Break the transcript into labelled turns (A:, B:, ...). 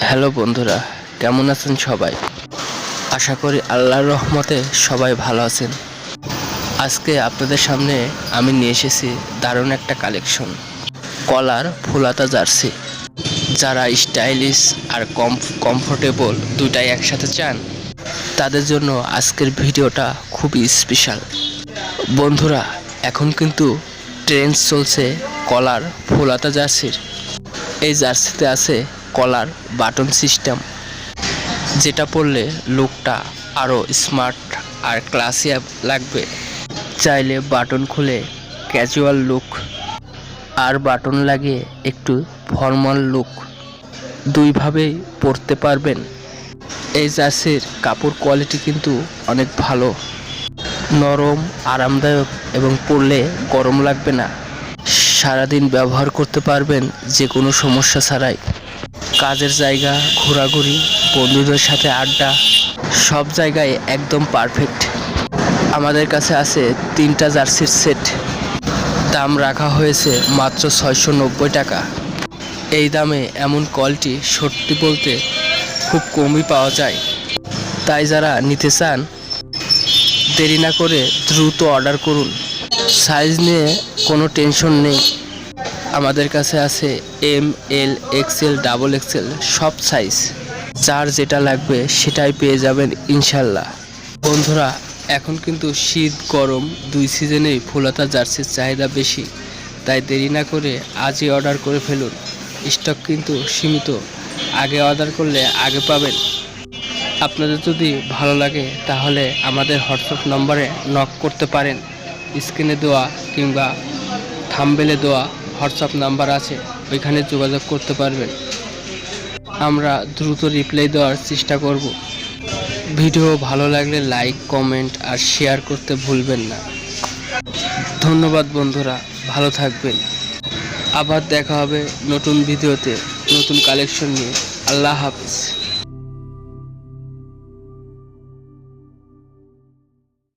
A: Hello বন্ধুরা, কেমন আছেন সবাই? আশা করি আল্লাহর রহমতে সবাই ভালো আছেন। আজকে আপনাদের সামনে আমি নিয়ে এসেছি দারুণ একটা কালেকশন, কলার ফুলাতা জার্সি। যারা স্টাইলিশ আর কমফোর্টেবল দুটাই একসাথে চান, তাদের জন্য আজকের ভিডিওটা খুবই স্পেশাল। বন্ধুরা, এখন কিন্তু ট্রেন্ড চলছে কলার ফুলাতা জার্সির। এই জার্সিতে আছে কলার বাটন সিস্টেম, যেটা পরলে লুকটা আরও স্মার্ট আর ক্লাসি লাগবে। চাইলে বাটন খুলে ক্যাজুয়াল লুক, আর বাটন লাগিয়ে একটু ফর্মাল লুক, দুইভাবেই পরতে পারবেন। এই জার্সির কাপড় কোয়ালিটি কিন্তু অনেক ভালো, নরম, আরামদায়ক এবং পরলে গরম লাগবে না। সারাদিন ব্যবহার করতে পারবেন যে কোনো সমস্যা ছাড়াই। কাজের জায়গা, ঘোরাঘুরি, বন্ধুদের সাথে আড্ডা, সব জায়গায় একদম পারফেক্ট। আমাদের কাছে আছে 3টা জার্সির সেট। দাম রাখা হয়েছে মাত্র 690 টাকা। এই দামে এমন কোয়ালিটি সত্যি বলতে খুব কমই পাওয়া যায়। তাই যারা নিতে চান, দেরি না করে দ্রুত অর্ডার করুন। সাইজ নিয়ে কোনো টেনশন নেই, আমাদের কাছে আছে এম, এল, এক্সেল, ডাবল এক্সেল সব সাইজ। যার যেটা লাগবে সেটাই পেয়ে যাবেন ইনশাল্লাহ। বন্ধুরা, এখন কিন্তু শীত গরম দুই সিজনেই ফুলাতা জার্সির চাহিদা বেশি, তাই দেরি না করে আজই অর্ডার করে ফেলুন। স্টক কিন্তু সীমিত, আগে অর্ডার করলে আগে পাবেন। আপনাদের যদি ভালো লাগে তাহলে আমাদের হোয়াটসঅ্যাপ নম্বরে নক করতে পারেন। স্ক্রিনে দেওয়া কিংবা থাম্বনেলে দেওয়া হোয়াটসঅ্যাপ নাম্বার আছে, ওইখানে যোগাযোগ করতে পারবেন। আমরা দ্রুত রিপ্লাই দেওয়ার চেষ্টা করব। ভিডিও ভালো লাগলে লাইক, কমেন্ট আর শেয়ার করতে ভুলবেন না। ধন্যবাদ বন্ধুরা, ভালো থাকবেন। আবার দেখা হবে নতুন ভিডিওতে, নতুন কালেকশন নিয়ে। আল্লাহ হাফিজ।